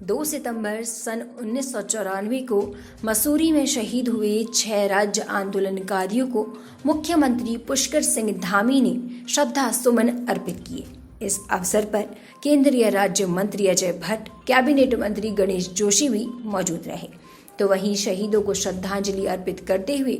2 सितंबर सन 1994 को मसूरी में शहीद हुए 6 राज्य आंदोलनकारियों को मुख्यमंत्री पुष्कर सिंह धामी ने श्रद्धा सुमन अर्पित किए। इस अवसर पर केंद्रीय राज्य मंत्री अजय भट्ट, कैबिनेट मंत्री गणेश जोशी भी मौजूद रहे। तो वहीं शहीदों को श्रद्धांजलि अर्पित करते हुए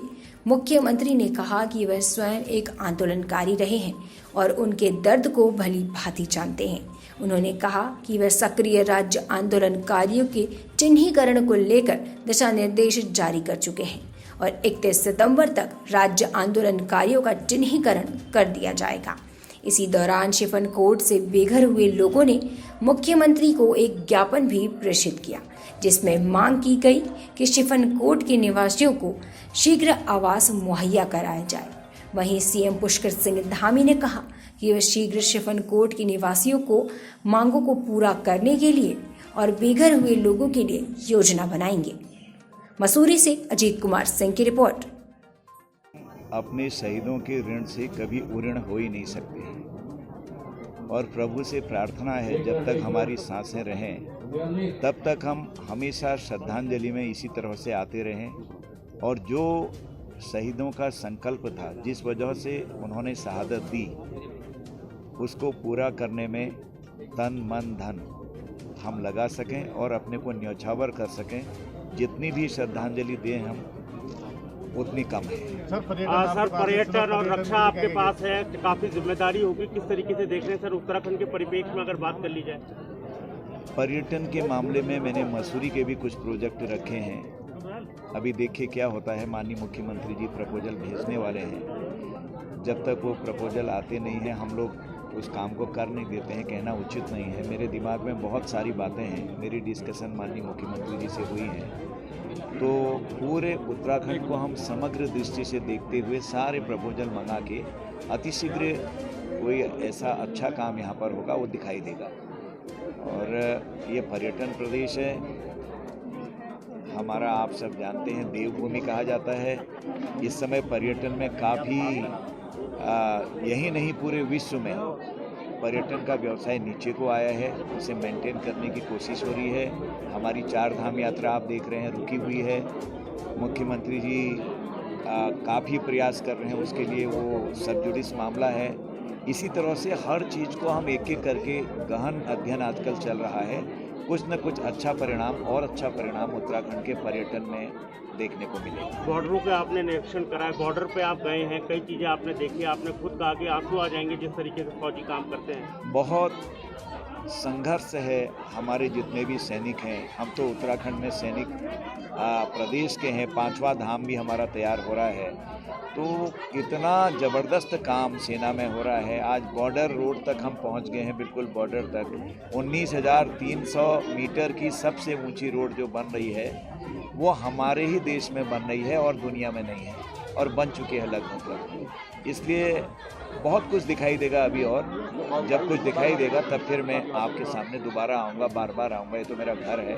मुख्यमंत्री ने कहा कि वह स्वयं एक आंदोलनकारी रहे हैं और उनके दर्द को भली भांति जानते हैं। उन्होंने कहा कि वह सक्रिय राज्य आंदोलनकारियों के चिन्हीकरण को लेकर दिशा निर्देश जारी कर चुके हैं और 31 सितंबर तक राज्य आंदोलनकारियों का चिन्हीकरण कर दिया जाएगा। इसी दौरान शिफन कोड से बेघर हुए लोगों ने मुख्यमंत्री को एक ज्ञापन भी प्रेषित किया, जिसमें मांग की गई कि शिफन कोड के निवासियों को शीघ्र आवास मुहैया कराया जाए। वहीं सीएम पुष्कर सिंह धामी ने कहा कि वे शीघ्र शिफन कोड के निवासियों को मांगों को पूरा करने के लिए और बेघर हुए लोगों के लिए योजना बनाएंगे। मसूरी से अजीत कुमार सिंह की रिपोर्ट। अपने शहीदों के ऋण से कभी उऋण हो ही नहीं सकते और प्रभु से प्रार्थना है जब तक हमारी सांसें रहें तब तक हम हमेशा श्रद्धांजलि में इसी तरह से आते रहें और जो शहीदों का संकल्प था, जिस वजह से उन्होंने शहादत दी, उसको पूरा करने में तन मन धन हम लगा सकें और अपने को न्यौछावर कर सकें। जितनी भी श्रद्धांजलि दें हम उतनी कम है। सर पर्यटन और रक्षा आपके पास है, काफ़ी जिम्मेदारी होगी, किस तरीके से देख रहे हैं सर उत्तराखंड के परिप्रेक्ष्य में अगर बात कर ली जाए? पर्यटन के मामले में मैंने मसूरी के भी कुछ प्रोजेक्ट रखे हैं। अभी देखिए क्या होता है। माननीय मुख्यमंत्री जी प्रपोजल भेजने वाले हैं। जब तक वो प्रपोजल आते नहीं हैं हम लोग उस काम को कर नहीं देते हैं, कहना उचित नहीं है। मेरे दिमाग में बहुत सारी बातें हैं, मेरी डिस्कशन माननीय मुख्यमंत्री जी से हुई है। तो पूरे उत्तराखंड को हम समग्र दृष्टि से देखते हुए सारे प्रपोजल मंगा के अतिशीघ्र कोई ऐसा अच्छा काम यहाँ पर होगा वो दिखाई देगा। और ये पर्यटन प्रदेश है हमारा, आप सब जानते हैं, देवभूमि कहा जाता है। इस समय पर्यटन में काफ़ी यही नहीं पूरे विश्व में पर्यटन का व्यवसाय नीचे को आया है। उसे मेंटेन करने की कोशिश हो रही है। हमारी 4 धाम यात्रा आप देख रहे हैं रुकी हुई है। मुख्यमंत्री जी काफ़ी प्रयास कर रहे हैं उसके लिए, वो सब जुडिस मामला है। इसी तरह से हर चीज़ को हम एक एक करके गहन अध्ययन आजकल चल रहा है। कुछ न कुछ अच्छा परिणाम और अच्छा परिणाम उत्तराखंड के पर्यटन में देखने को मिलेगा। बॉर्डरों पे आपने निरीक्षण करा है, बॉर्डर पे आप गए हैं, कई चीज़ें आपने देखी, आपने खुद कहा कि आंसू आ जाएंगे जिस तरीके से फौजी काम करते हैं। बहुत संघर्ष है। हमारे जितने भी सैनिक हैं, हम तो उत्तराखंड में सैनिक प्रदेश के हैं, 5वां धाम भी हमारा तैयार हो रहा है। तो इतना ज़बरदस्त काम सेना में हो रहा है। आज बॉर्डर रोड तक हम पहुंच गए हैं, बिल्कुल बॉर्डर तक। 19,300 मीटर की सबसे ऊंची रोड जो बन रही है वो हमारे ही देश में बन रही है और दुनिया में नहीं है, और बन चुकी है लगभग। इसलिए बहुत कुछ दिखाई देगा अभी, और जब कुछ दिखाई देगा तब फिर मैं आपके सामने दोबारा आऊँगा, बार बार आऊँगा। ये तो मेरा घर है,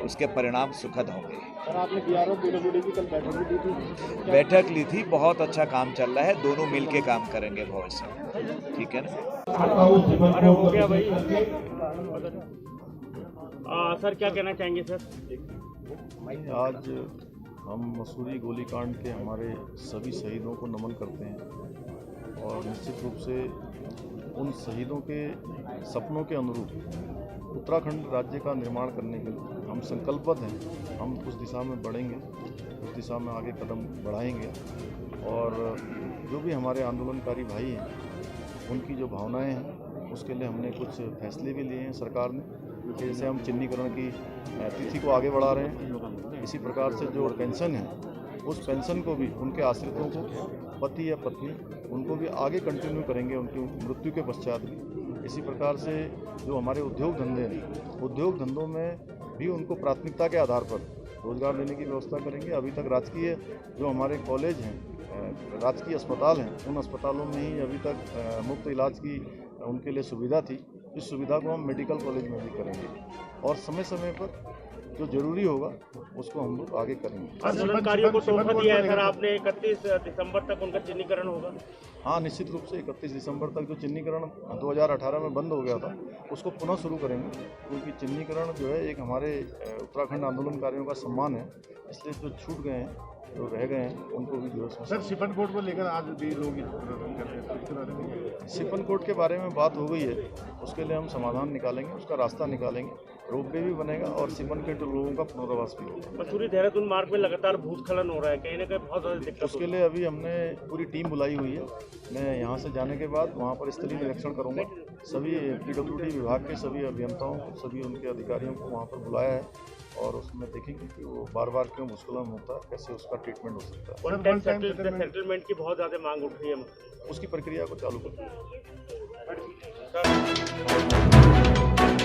उसके परिणाम सुखद होंगे। सर आपने बीआरओ पीडब्ल्यूडी की कल बैठक भी दी थी? बैठक ली थी, बहुत अच्छा काम चल रहा है। दोनों मिल के काम करेंगे भविष्य में, ठीक है ना? अरे हो गया भाई। सर क्या कहना चाहेंगे सर? आज हम मसूरी गोलीकांड के हमारे सभी शहीदों को नमन करते हैं और निश्चित रूप से उन शहीदों के सपनों के अनुरूप उत्तराखंड राज्य का निर्माण करने के लिए हम संकल्पबद्ध हैं। हम उस दिशा में बढ़ेंगे, उस दिशा में आगे कदम बढ़ाएंगे और जो भी हमारे आंदोलनकारी भाई हैं उनकी जो भावनाएं हैं उसके लिए हमने कुछ फैसले भी लिए हैं सरकार ने। क्योंकि जैसे हम चिन्हीकरण की तिथि को आगे बढ़ा रहे हैं, इसी प्रकार से जो पेंशन है उस पेंशन को भी उनके आश्रितों को, पति या पत्नी, उनको भी आगे कंटिन्यू करेंगे उनकी मृत्यु के पश्चात भी। इसी प्रकार से जो हमारे उद्योग धंधे हैं, उद्योग धंधों में भी उनको प्राथमिकता के आधार पर रोजगार देने की व्यवस्था करेंगे। अभी तक राजकीय जो हमारे कॉलेज हैं, राजकीय अस्पताल हैं, उन अस्पतालों में ही अभी तक मुफ्त इलाज की उनके लिए सुविधा थी। इस सुविधा को हम मेडिकल कॉलेज में भी करेंगे और समय समय पर जो जरूरी होगा उसको हम लोग आगे करेंगे। आंदोलनकारियों को तोहफा दिया है सर आपने, 31 दिसंबर तक उनका चिन्हीकरण होगा। हाँ, निश्चित रूप से 31 दिसंबर तक जो चिन्हीकरण 2018 में बंद हो गया था उसको पुनः शुरू करेंगे, क्योंकि चिन्हीकरण जो है एक हमारे उत्तराखंड आंदोलनकारियों का सम्मान है, इसलिए जो छूट गए हैं, जो रह गए हैं, उनको भी जो है सर सिपन कोर्ट को लेकर आज भी लोग प्रदर्शन कर रहे हैं, इसके बारे में सिपन कोर्ट के बारे में बात हो गई है, उसके लिए हम समाधान निकालेंगे, उसका रास्ता निकालेंगे, रोपवे भी बनेगा और सिपन के लोगों का पुनर्वास भी होगा। मसूरी देहरादून मार्ग में लगातार भूस्खलन हो रहा है, कहीं ना कहीं बहुत ज़्यादा दिक्कत। उसके लिए अभी हमने पूरी टीम बुलाई हुई है। मैं यहाँ से जाने के बाद वहाँ पर स्थलीय निरीक्षण करूँगा। सभी PWD विभाग के सभी अभियंताओं को, सभी उनके अधिकारियों को वहाँ पर बुलाया है और उसमें देखेंगे कि वो बार बार क्यों भूस्खलन होता है, कैसे उसका ट्रीटमेंट हो सकता है। सेटलमेंट की बहुत ज़्यादा मांग उठ रही है, उसकी प्रक्रिया को चालू कर